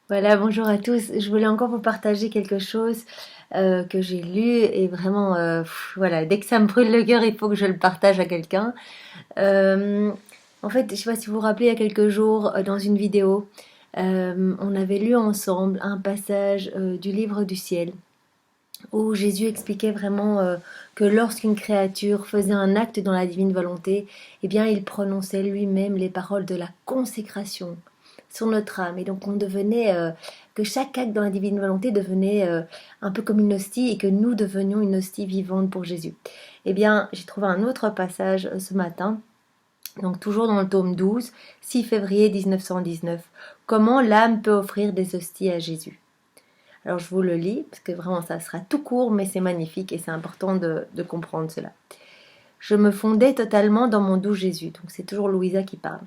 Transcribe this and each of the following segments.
Voilà, bonjour à tous. Je voulais encore vous partager quelque chose que j'ai lu et vraiment, voilà, dès que ça me brûle le cœur, il faut que je le partage à quelqu'un. Euh, En fait, je sais pas si vous vous rappelez, il y a quelques jours, dans une vidéo, on avait lu ensemble un passage du livre du ciel où Jésus expliquait vraiment que lorsqu'une créature faisait un acte dans la divine volonté, eh bien, il prononçait lui-même les paroles de la consécration sur notre âme. Et donc, on devenait, que chaque acte dans la divine volonté devenait un peu comme une hostie et que nous devenions une hostie vivante pour Jésus. Eh bien, j'ai trouvé un autre passage ce matin, donc toujours dans le tome 12, 6 février 1919. Comment l'âme peut offrir des hosties à Jésus. Alors je vous le lis, parce que vraiment ça sera tout court, mais c'est magnifique et c'est important de comprendre cela. Je me fondais totalement dans mon doux Jésus, donc c'est toujours Louisa qui parle,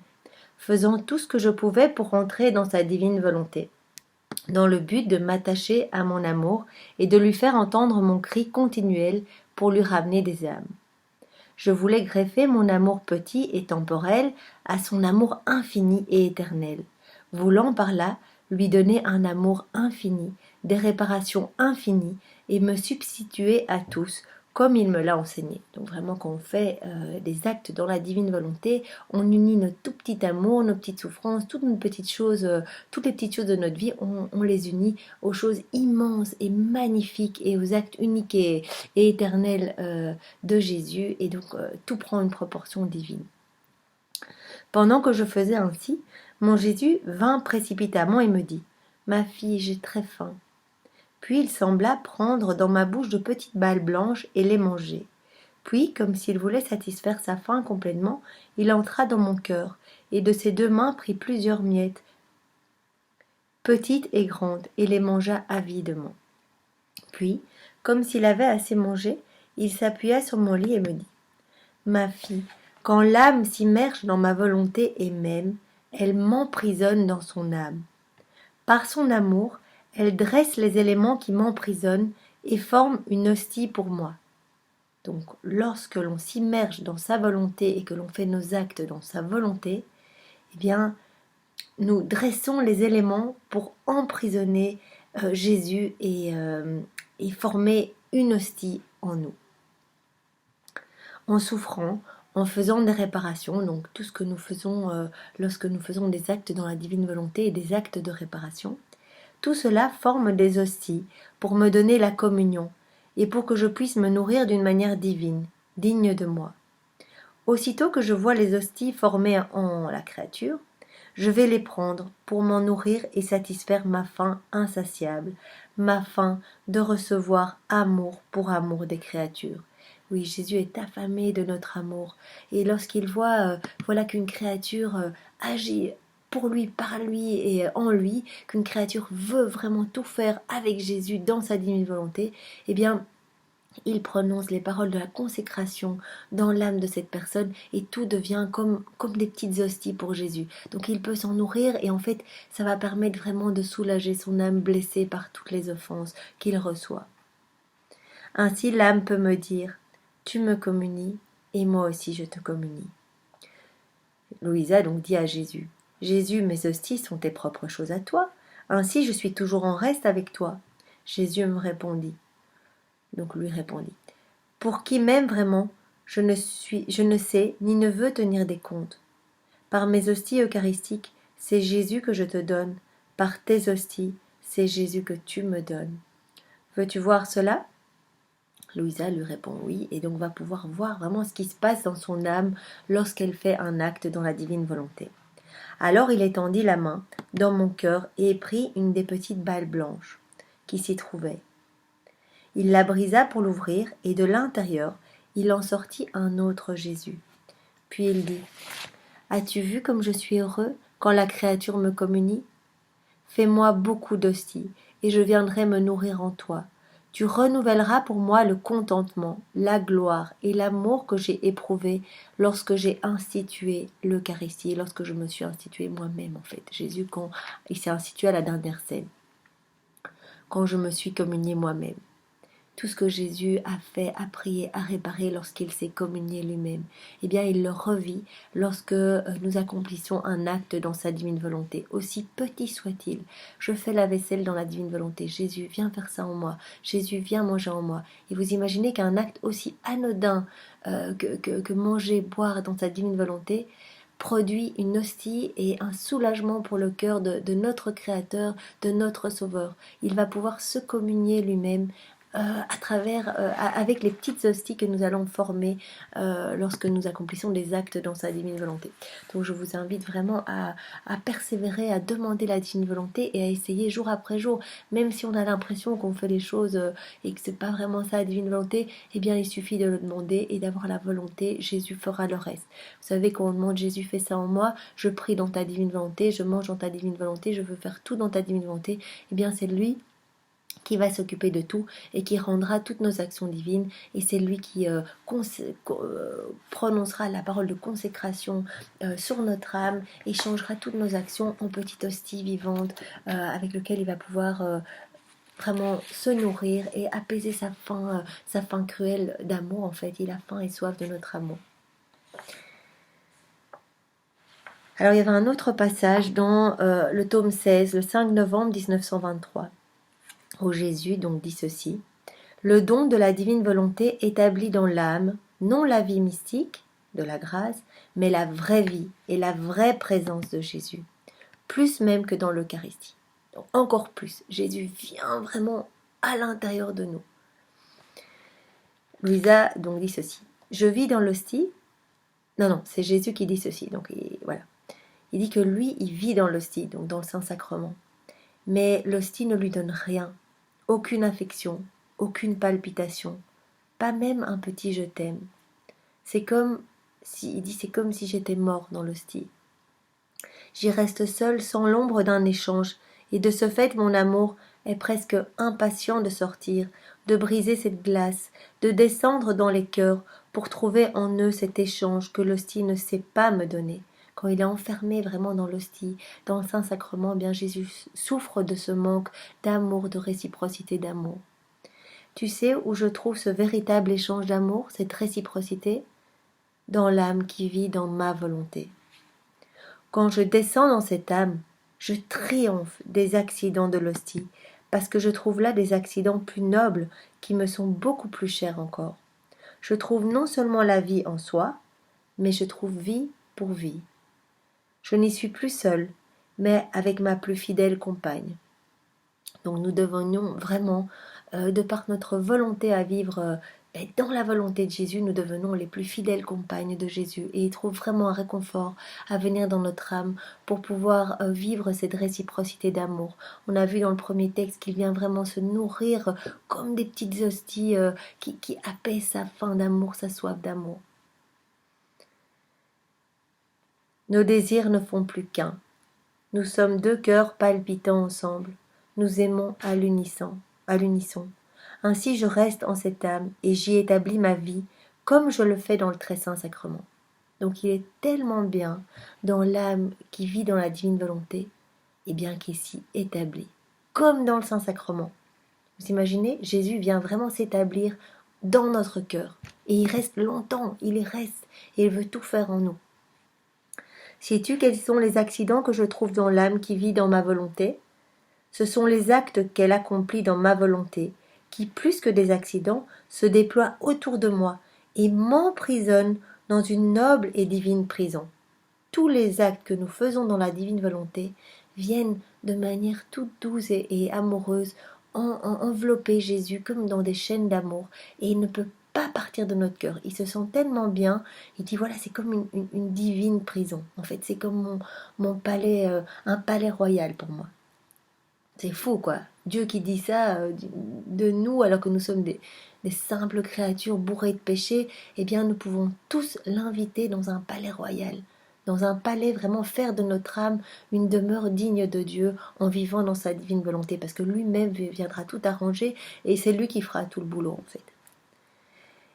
faisant tout ce que je pouvais pour entrer dans sa divine volonté, dans le but de m'attacher à mon amour et de lui faire entendre mon cri continuel pour lui ramener des âmes. Je voulais greffer mon amour petit et temporel à son amour infini et éternel, voulant par là lui donner un amour infini, des réparations infinies, et me substituer à tous, comme il me l'a enseigné. Donc vraiment, quand on fait des actes dans la divine volonté, on unit notre tout petit amour, nos petites souffrances, toutes nos petites choses, toutes les petites choses de notre vie, on les unit aux choses immenses et magnifiques et aux actes uniques et éternels de Jésus, et donc tout prend une proportion divine. Pendant que je faisais ainsi, mon Jésus vint précipitamment et me dit: Ma fille, j'ai très faim. Puis il sembla prendre dans ma bouche de petites balles blanches et les manger. Puis, comme s'il voulait satisfaire sa faim complètement, il entra dans mon cœur, et de ses deux mains prit plusieurs miettes, petites et grandes, et les mangea avidement. Puis, comme s'il avait assez mangé, il s'appuya sur mon lit et me dit: Ma fille, quand l'âme s'immerge dans ma volonté et m'aime, elle m'emprisonne dans son âme. Par son amour, elle dresse les éléments qui m'emprisonnent et forme une hostie pour moi. Donc, lorsque l'on s'immerge dans sa volonté et que l'on fait nos actes dans sa volonté, eh bien, nous dressons les éléments pour emprisonner Jésus et former une hostie en nous. En souffrant, en faisant des réparations, donc tout ce que nous faisons lorsque nous faisons des actes dans la divine volonté et des actes de réparation, tout cela forme des hosties pour me donner la communion et pour que je puisse me nourrir d'une manière divine, digne de moi. Aussitôt que je vois les hosties formées en la créature, je vais les prendre pour m'en nourrir et satisfaire ma faim insatiable, ma faim de recevoir amour pour amour des créatures. Oui, Jésus est affamé de notre amour. Et lorsqu'il voit voilà qu'une créature agit pour lui, par lui et en lui, qu'une créature veut vraiment tout faire avec Jésus dans sa divine volonté, eh bien, il prononce les paroles de la consécration dans l'âme de cette personne et tout devient comme des petites hosties pour Jésus. Donc il peut s'en nourrir et en fait ça va permettre vraiment de soulager son âme blessée par toutes les offenses qu'il reçoit. Ainsi l'âme peut me dire: Tu me communies et moi aussi je te communie. Louisa donc dit à Jésus: Jésus, mes hosties sont tes propres choses à toi, ainsi je suis toujours en reste avec toi. Jésus me répondit, donc lui répondit: Pour qui m'aime vraiment, je ne sais ni ne veux tenir des comptes. Par mes hosties eucharistiques, c'est Jésus que je te donne. Par tes hosties, c'est Jésus que tu me donnes. Veux-tu voir cela? Louisa lui répond oui, et donc va pouvoir voir vraiment ce qui se passe dans son âme lorsqu'elle fait un acte dans la divine volonté. Alors il étendit la main dans mon cœur et prit une des petites balles blanches qui s'y trouvaient. Il la brisa pour l'ouvrir, et de l'intérieur, il en sortit un autre Jésus. Puis il dit: As-tu vu comme je suis heureux quand la créature me communie? Fais-moi beaucoup d'hosties, et je viendrai me nourrir en toi. Tu renouvelleras pour moi le contentement, la gloire et l'amour que j'ai éprouvé lorsque j'ai institué l'Eucharistie, lorsque je me suis institué moi-même en fait. Jésus, quand il s'est institué à la dernière scène, quand je me suis communié moi-même. tout ce que Jésus a fait, a prié, a réparé lorsqu'il s'est communié lui-même, eh bien il le revit lorsque nous accomplissons un acte dans sa divine volonté, aussi petit soit-il. Je fais la vaisselle dans la divine volonté. Jésus, viens faire ça en moi. Jésus, viens manger en moi. Et vous imaginez qu'un acte aussi anodin que manger, boire dans sa divine volonté produit une hostie et un soulagement pour le cœur de notre Créateur, de notre Sauveur. Il va pouvoir se communier lui-même avec les petites hosties que nous allons former lorsque nous accomplissons des actes dans sa divine volonté. Donc je vous invite vraiment à persévérer, à demander la divine volonté et à essayer jour après jour, même si on a l'impression qu'on fait les choses et que c'est pas vraiment ça la divine volonté, eh bien il suffit de le demander et d'avoir la volonté, Jésus fera le reste. Vous savez, quand on demande Jésus fais ça en moi, je prie dans ta divine volonté, je mange dans ta divine volonté, je veux faire tout dans ta divine volonté, eh bien c'est lui qui va s'occuper de tout et qui rendra toutes nos actions divines, et c'est lui qui prononcera la parole de consécration sur notre âme et changera toutes nos actions en petites hosties vivantes avec lesquelles il va pouvoir vraiment se nourrir et apaiser sa faim cruelle d'amour. En fait, il a faim et soif de notre amour. Alors il y avait un autre passage dans le tome 16, le 5 novembre 1923, où Jésus donc dit ceci: le don de la divine volonté établit dans l'âme non la vie mystique de la grâce, mais la vraie vie et la vraie présence de Jésus, plus même que dans l'Eucharistie. Donc encore plus, Jésus vient vraiment à l'intérieur de nous. Louisa donc dit ceci: je vis dans l'hostie. Non, c'est Jésus qui dit ceci. Donc voilà. Il dit que lui, il vit dans l'hostie, donc dans le Saint-Sacrement. Mais l'hostie ne lui donne rien, aucune affection, aucune palpitation, pas même un petit je t'aime. C'est comme si j'étais mort dans l'hostie. J'y reste seul sans l'ombre d'un échange, et de ce fait mon amour est presque impatient de sortir, de briser cette glace, de descendre dans les cœurs pour trouver en eux cet échange que l'hostie ne sait pas me donner. Quand il est enfermé vraiment dans l'hostie, dans le Saint-Sacrement, bien Jésus souffre de ce manque d'amour, de réciprocité d'amour. Tu sais où je trouve ce véritable échange d'amour, cette réciprocité? Dans l'âme qui vit dans ma volonté. Quand je descends dans cette âme, je triomphe des accidents de l'hostie, parce que je trouve là des accidents plus nobles qui me sont beaucoup plus chers encore. Je trouve non seulement la vie en soi, mais je trouve vie pour vie. Je n'y suis plus seule, mais avec ma plus fidèle compagne. Donc nous devenions vraiment, de par notre volonté à vivre dans la volonté de Jésus, nous devenons les plus fidèles compagnes de Jésus, et il trouve vraiment un réconfort à venir dans notre âme pour pouvoir vivre cette réciprocité d'amour. On a vu dans le premier texte qu'il vient vraiment se nourrir comme des petites hosties qui apaisent sa faim d'amour, sa soif d'amour. Nos désirs ne font plus qu'un. Nous sommes deux cœurs palpitant ensemble. Nous aimons à l'unisson. Ainsi je reste en cette âme et j'y établis ma vie comme je le fais dans le très saint sacrement. Donc il est tellement bien dans l'âme qui vit dans la divine volonté, et bien qui s'y établit, comme dans le saint sacrement. Vous imaginez, Jésus vient vraiment s'établir dans notre cœur, et il reste longtemps, il y reste, et il veut tout faire en nous. Sais-tu quels sont les accidents que je trouve dans l'âme qui vit dans ma volonté? Ce sont les actes qu'elle accomplit dans ma volonté, qui, plus que des accidents, se déploient autour de moi et m'emprisonnent dans une noble et divine prison. Tous les actes que nous faisons dans la divine volonté viennent de manière toute douce et amoureuse envelopper Jésus comme dans des chaînes d'amour, et il ne peut pas partir de notre cœur. Il se sent tellement bien, il dit voilà, c'est comme une divine prison. En fait, c'est comme mon palais, un palais royal pour moi. C'est fou, quoi. Dieu qui dit ça de nous, alors que nous sommes des simples créatures bourrées de péchés, eh bien nous pouvons tous l'inviter dans un palais royal, dans un palais, vraiment faire de notre âme une demeure digne de Dieu en vivant dans sa divine volonté, parce que lui-même viendra tout arranger et c'est lui qui fera tout le boulot, en fait.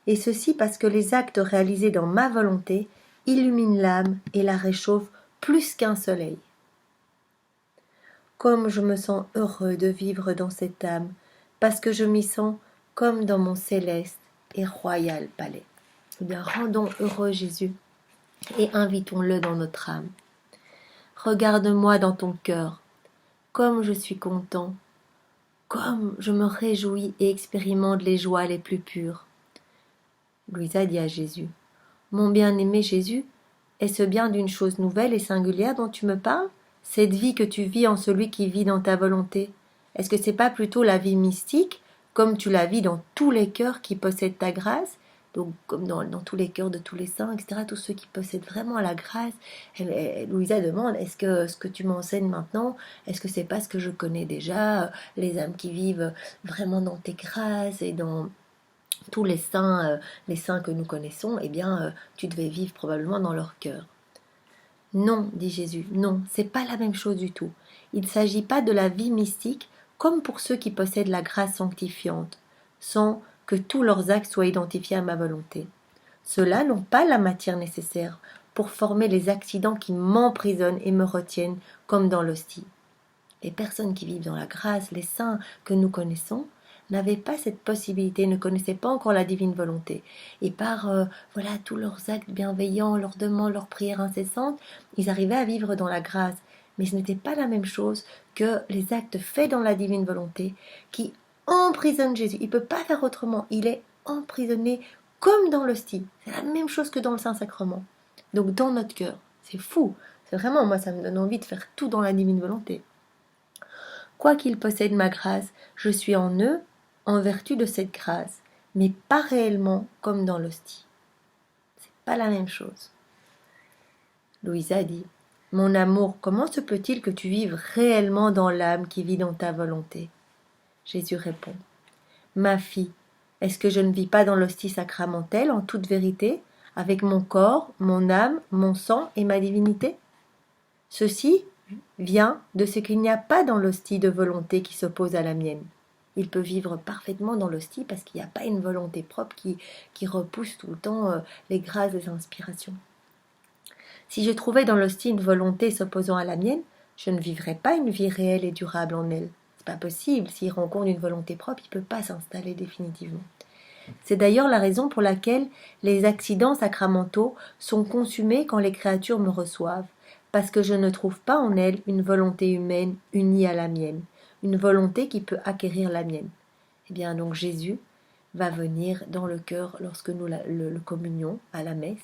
Et ceci parce que les actes réalisés dans ma volonté illuminent l'âme et la réchauffent plus qu'un soleil. Comme je me sens heureux de vivre dans cette âme, parce que je m'y sens comme dans mon céleste et royal palais. Eh bien, rendons heureux Jésus et invitons-le dans notre âme. Regarde-moi dans ton cœur, comme je suis content, comme je me réjouis et expérimente les joies les plus pures. Louisa dit à Jésus, mon bien-aimé Jésus, est-ce bien d'une chose nouvelle et singulière dont tu me parles? Cette vie que tu vis en celui qui vit dans ta volonté, est-ce que c'est pas plutôt la vie mystique, comme tu la vis dans tous les cœurs qui possèdent ta grâce, donc comme dans tous les cœurs de tous les saints, etc., tous ceux qui possèdent vraiment la grâce? Louisa demande, est-ce que ce que tu m'enseignes maintenant, est-ce que c'est pas ce que je connais déjà, les âmes qui vivent vraiment dans tes grâces et dans tous les saints que nous connaissons, eh bien, tu devais vivre probablement dans leur cœur. Non, dit Jésus, non, c'est pas la même chose du tout. Il ne s'agit pas de la vie mystique comme pour ceux qui possèdent la grâce sanctifiante, sans que tous leurs actes soient identifiés à ma volonté. Ceux-là n'ont pas la matière nécessaire pour former les accidents qui m'emprisonnent et me retiennent comme dans l'hostie. Les personnes qui vivent dans la grâce, les saints que nous connaissons, n'avaient pas cette possibilité, ne connaissaient pas encore la divine volonté. Et par voilà tous leurs actes bienveillants, leurs demandes, leurs prières incessantes, ils arrivaient à vivre dans la grâce. Mais ce n'était pas la même chose que les actes faits dans la divine volonté qui emprisonnent Jésus. Il ne peut pas faire autrement. Il est emprisonné comme dans l'hostie. C'est la même chose que dans le Saint-Sacrement. Donc dans notre cœur. C'est fou. C'est vraiment, moi, ça me donne envie de faire tout dans la divine volonté. Quoiqu'ils possèdent ma grâce, je suis en eux en vertu de cette grâce, mais pas réellement comme dans l'hostie. C'est pas la même chose. Louisa dit, mon amour, comment se peut-il que tu vives réellement dans l'âme qui vit dans ta volonté? Jésus répond, ma fille, est-ce que je ne vis pas dans l'hostie sacramentelle en toute vérité, avec mon corps, mon âme, mon sang et ma divinité? Ceci vient de ce qu'il n'y a pas dans l'hostie de volonté qui s'oppose à la mienne. Il peut vivre parfaitement dans l'hostie parce qu'il n'y a pas une volonté propre qui repousse tout le temps les grâces des inspirations. Si je trouvais dans l'hostie une volonté s'opposant à la mienne, je ne vivrais pas une vie réelle et durable en elle. C'est pas possible. S'il rencontre une volonté propre, il ne peut pas s'installer définitivement. C'est d'ailleurs la raison pour laquelle les accidents sacramentaux sont consumés quand les créatures me reçoivent, parce que je ne trouve pas en elles une volonté humaine unie à la mienne, une volonté qui peut acquérir la mienne. Eh bien donc Jésus va venir dans le cœur lorsque nous le communions à la messe,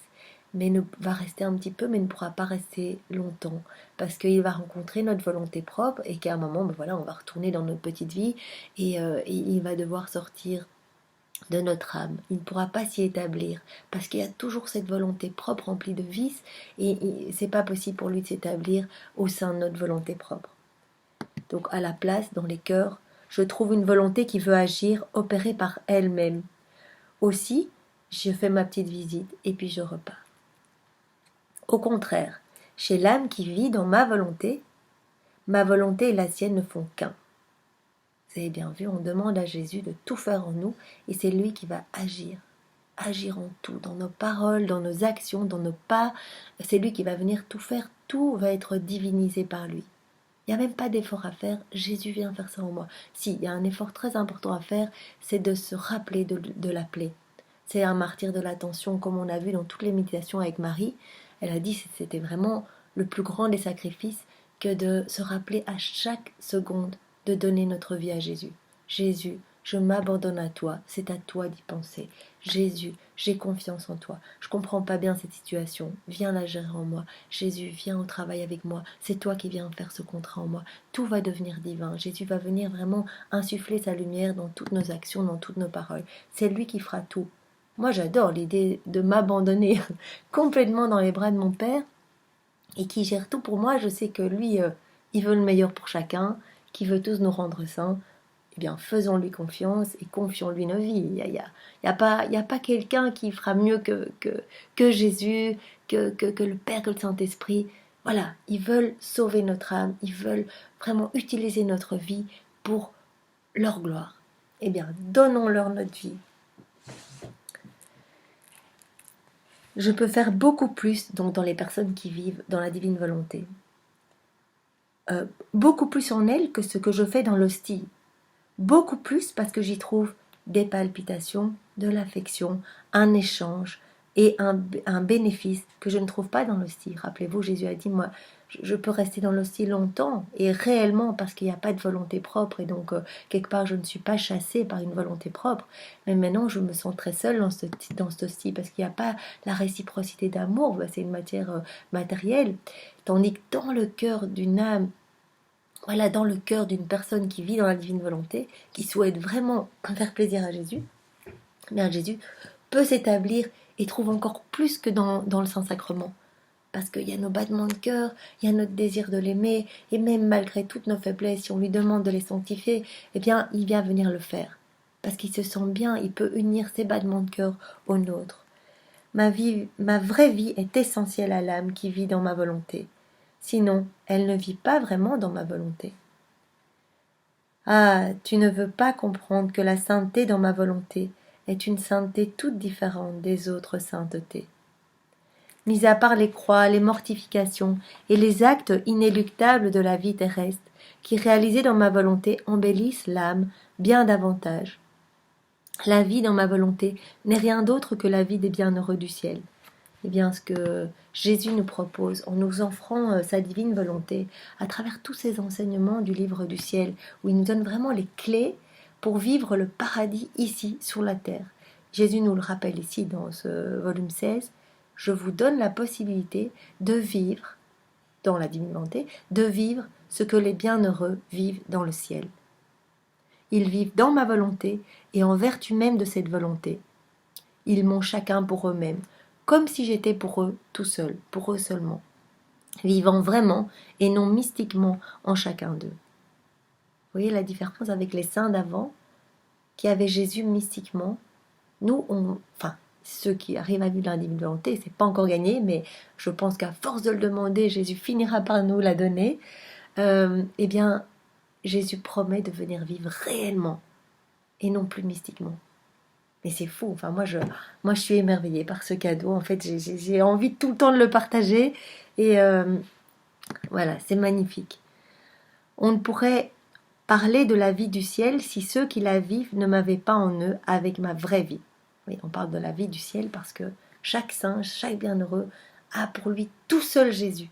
mais va rester un petit peu, mais ne pourra pas rester longtemps, parce qu'il va rencontrer notre volonté propre et qu'à un moment, ben voilà, on va retourner dans notre petite vie et il va devoir sortir de notre âme. Il ne pourra pas s'y établir parce qu'il y a toujours cette volonté propre remplie de vices et c'est pas possible pour lui de s'établir au sein de notre volonté propre. Donc à la place, dans les cœurs, je trouve une volonté qui veut agir, opérer par elle-même. Aussi, je fais ma petite visite et puis je repars. Au contraire, chez l'âme qui vit dans ma volonté et la sienne ne font qu'un. Vous avez bien vu, on demande à Jésus de tout faire en nous et c'est lui qui va agir en tout, dans nos paroles, dans nos actions, dans nos pas. C'est lui qui va venir tout faire, tout va être divinisé par lui. Il n'y a même pas d'effort à faire, Jésus vient faire ça en moi. Si, il y a un effort très important à faire, c'est de se rappeler de l'appeler. C'est un martyr de l'attention, comme on a vu dans toutes les méditations avec Marie. Elle a dit que c'était vraiment le plus grand des sacrifices que de se rappeler à chaque seconde de donner notre vie à Jésus. Jésus, je m'abandonne à toi, c'est à toi d'y penser. Jésus, j'ai confiance en toi. Je comprends pas bien cette situation. Viens la gérer en moi. Jésus, viens au travail avec moi. C'est toi qui viens faire ce contrat en moi. Tout va devenir divin. Jésus va venir vraiment insuffler sa lumière dans toutes nos actions, dans toutes nos paroles. C'est lui qui fera tout. Moi, j'adore l'idée de m'abandonner complètement dans les bras de mon Père et qui gère tout pour moi. Je sais que lui, il veut le meilleur pour chacun, qu'il veut tous nous rendre saints. Eh bien, faisons-lui confiance et confions-lui nos vies. Il y a pas quelqu'un qui fera mieux que Jésus, que le Père, que le Saint-Esprit. Voilà, ils veulent sauver notre âme, ils veulent vraiment utiliser notre vie pour leur gloire. Eh bien, donnons-leur notre vie. Je peux faire beaucoup plus donc dans les personnes qui vivent dans la divine volonté. Beaucoup plus en elles que ce que je fais dans l'hostie. Beaucoup plus parce que j'y trouve des palpitations, de l'affection, un échange et un bénéfice que je ne trouve pas dans l'hostie. Rappelez-vous, Jésus a dit, moi, je peux rester dans l'hostie longtemps et réellement parce qu'il n'y a pas de volonté propre et donc quelque part je ne suis pas chassée par une volonté propre, mais maintenant je me sens très seule dans cette hostie parce qu'il n'y a pas la réciprocité d'amour, c'est une matière matérielle, tandis que dans le cœur d'une âme, voilà, dans le cœur d'une personne qui vit dans la divine volonté, qui souhaite vraiment faire plaisir à Jésus, bien Jésus peut s'établir et trouve encore plus que dans le Saint-Sacrement. Parce qu'il y a nos battements de cœur, il y a notre désir de l'aimer, et même malgré toutes nos faiblesses, si on lui demande de les sanctifier, eh bien, il vient venir le faire. Parce qu'il se sent bien, il peut unir ses battements de cœur aux nôtres. Ma vraie vie est essentielle à l'âme qui vit dans ma volonté. Sinon, elle ne vit pas vraiment dans ma volonté. Ah, tu ne veux pas comprendre que la sainteté dans ma volonté est une sainteté toute différente des autres saintetés. Mis à part les croix, les mortifications et les actes inéluctables de la vie terrestre, qui réalisés dans ma volonté embellissent l'âme bien davantage. La vie dans ma volonté n'est rien d'autre que la vie des bienheureux du ciel. Eh bien, ce que Jésus nous propose en nous offrant sa divine volonté à travers tous ces enseignements du livre du ciel, où il nous donne vraiment les clés pour vivre le paradis ici, sur la terre. Jésus nous le rappelle ici dans ce volume 16, je vous donne la possibilité de vivre, dans la divine volonté, de vivre ce que les bienheureux vivent dans le ciel. Ils vivent dans ma volonté et en vertu même de cette volonté. Ils m'ont chacun pour eux-mêmes, comme si j'étais pour eux tout seul, pour eux seulement, vivant vraiment et non mystiquement en chacun d'eux. Vous voyez la différence avec les saints d'avant, qui avaient Jésus mystiquement. Nous, ceux qui arrivent à vivre la divine volonté, c'est pas encore gagné, mais je pense qu'à force de le demander, Jésus finira par nous la donner. Eh bien, Jésus promet de venir vivre réellement et non plus mystiquement. Mais c'est fou. Enfin, moi, je suis émerveillée par ce cadeau. En fait, j'ai envie tout le temps de le partager. Et voilà, c'est magnifique. On ne pourrait parler de la vie du ciel si ceux qui la vivent ne m'avaient pas en eux avec ma vraie vie. Oui, on parle de la vie du ciel parce que chaque saint, chaque bienheureux a pour lui tout seul Jésus.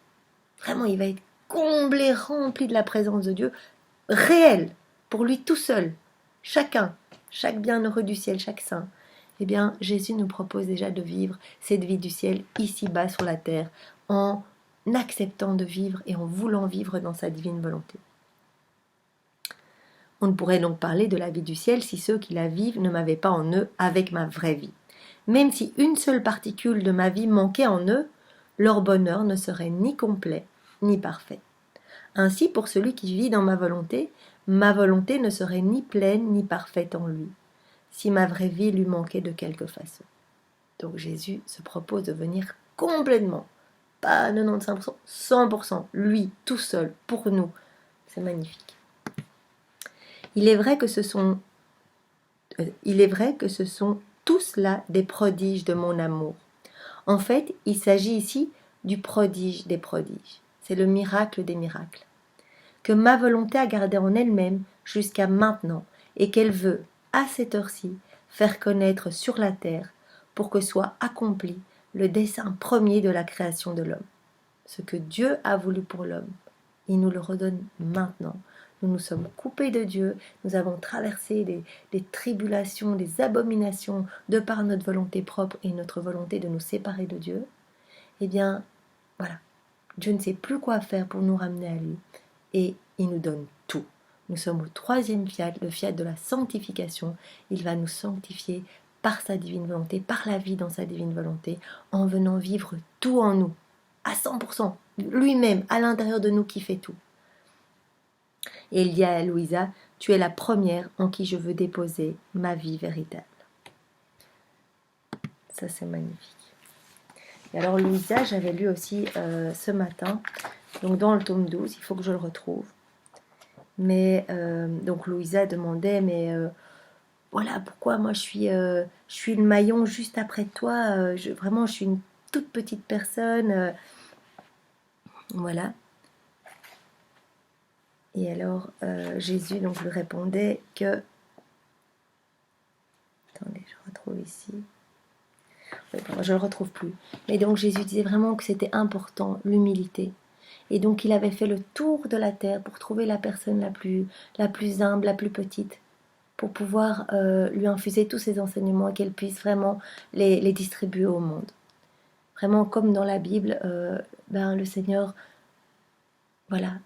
Vraiment, il va être comblé, rempli de la présence de Dieu, réel, pour lui tout seul. Chacun, chaque bienheureux du ciel, chaque saint. Eh bien, Jésus nous propose déjà de vivre cette vie du ciel ici-bas sur la terre, en acceptant de vivre et en voulant vivre dans sa divine volonté. On ne pourrait donc parler de la vie du ciel si ceux qui la vivent ne m'avaient pas en eux avec ma vraie vie. Même si une seule particule de ma vie manquait en eux, leur bonheur ne serait ni complet ni parfait. Ainsi, pour celui qui vit dans ma volonté ne serait ni pleine ni parfaite en lui, si ma vraie vie lui manquait de quelque façon. Donc Jésus se propose de venir complètement, pas 95%, 100%, lui, tout seul, pour nous. C'est magnifique. Il est vrai que ce sont tous là des prodiges de mon amour. En fait, il s'agit ici du prodige des prodiges. C'est le miracle des miracles. Que ma volonté a gardé en elle-même jusqu'à maintenant et qu'elle veut, à cette heure-ci, faire connaître sur la terre pour que soit accompli le dessein premier de la création de l'homme. Ce que Dieu a voulu pour l'homme, il nous le redonne maintenant. Nous nous sommes coupés de Dieu, nous avons traversé des tribulations, des abominations de par notre volonté propre et notre volonté de nous séparer de Dieu. Eh bien, voilà, Dieu ne sait plus quoi faire pour nous ramener à lui et il nous donne tout. Nous sommes au troisième fiat, le fiat de la sanctification. Il va nous sanctifier par sa divine volonté, par la vie dans sa divine volonté, en venant vivre tout en nous, à 100%, lui-même, à l'intérieur de nous qui fait tout. Et il dit à Louisa, tu es la première en qui je veux déposer ma vie véritable. Ça, c'est magnifique. Et alors, Louisa, j'avais lu aussi ce matin, donc dans le tome 12, il faut que je le retrouve. Mais, donc Louisa demandait, mais voilà, pourquoi moi je suis le maillon juste après toi, vraiment, je suis une toute petite personne. Voilà. Et alors Jésus donc lui répondait que Attendez, je retrouve ici. Oui, bon, je ne le retrouve plus. Mais donc Jésus disait vraiment que c'était important, l'humilité. Et donc il avait fait le tour de la terre pour trouver la personne la plus humble, la plus petite, pour pouvoir lui infuser tous ses enseignements et qu'elle puisse vraiment les distribuer au monde. Vraiment comme dans la Bible, le Seigneur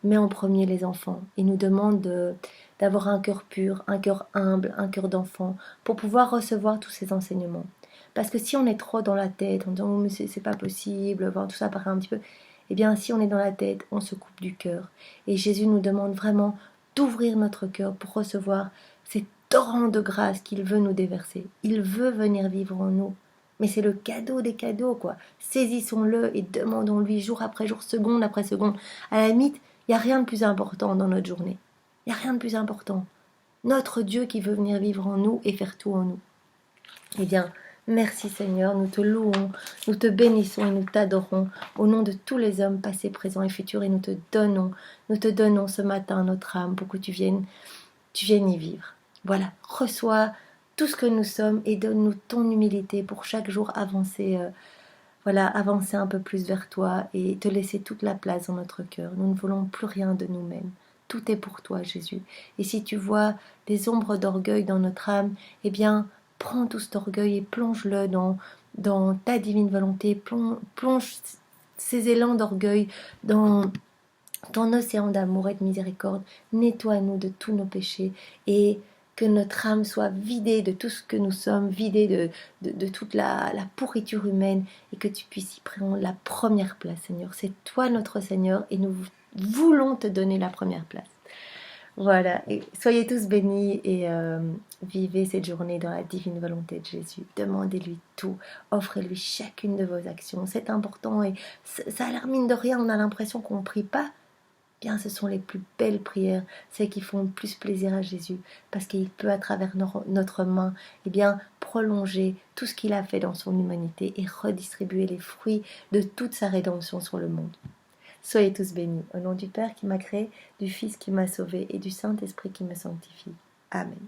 met en premier les enfants. Il nous demande d'avoir un cœur pur, un cœur humble, un cœur d'enfant, pour pouvoir recevoir tous ces enseignements. Parce que si on est trop dans la tête, en disant oh, mais c'est pas possible, bon, tout ça paraît un petit peu, eh bien si on est dans la tête, on se coupe du cœur. Et Jésus nous demande vraiment d'ouvrir notre cœur pour recevoir ces torrents de grâce qu'il veut nous déverser. Il veut venir vivre en nous. Mais c'est le cadeau des cadeaux, quoi. Saisissons-le et demandons-lui jour après jour, seconde après seconde. À la limite, il n'y a rien de plus important dans notre journée. Il n'y a rien de plus important. Notre Dieu qui veut venir vivre en nous et faire tout en nous. Eh bien, merci Seigneur, nous te louons, nous te bénissons et nous t'adorons au nom de tous les hommes passés, présents et futurs et nous te donnons ce matin notre âme pour que tu viennes y vivre. Voilà, reçois tout ce que nous sommes et donne-nous ton humilité pour chaque jour avancer, avancer un peu plus vers toi et te laisser toute la place dans notre cœur. Nous ne voulons plus rien de nous-mêmes. Tout est pour toi, Jésus. Et si tu vois des ombres d'orgueil dans notre âme, eh bien, prends tout cet orgueil et plonge-le dans ta divine volonté. Plonge ces élans d'orgueil dans ton océan d'amour et de miséricorde. Nettoie-nous de tous nos péchés et que notre âme soit vidée de tout ce que nous sommes, vidée de toute la pourriture humaine et que tu puisses y prendre la première place, Seigneur. C'est toi notre Seigneur et nous voulons te donner la première place. Voilà, et soyez tous bénis et vivez cette journée dans la divine volonté de Jésus. Demandez-lui tout, offrez-lui chacune de vos actions. C'est important et ça a l'air mine de rien, on a l'impression qu'on ne prie pas. Bien, ce sont les plus belles prières, celles qui font le plus plaisir à Jésus, parce qu'il peut, à travers notre main, prolonger tout ce qu'il a fait dans son humanité et redistribuer les fruits de toute sa rédemption sur le monde. Soyez tous bénis, au nom du Père qui m'a créé, du Fils qui m'a sauvé et du Saint-Esprit qui me sanctifie. Amen.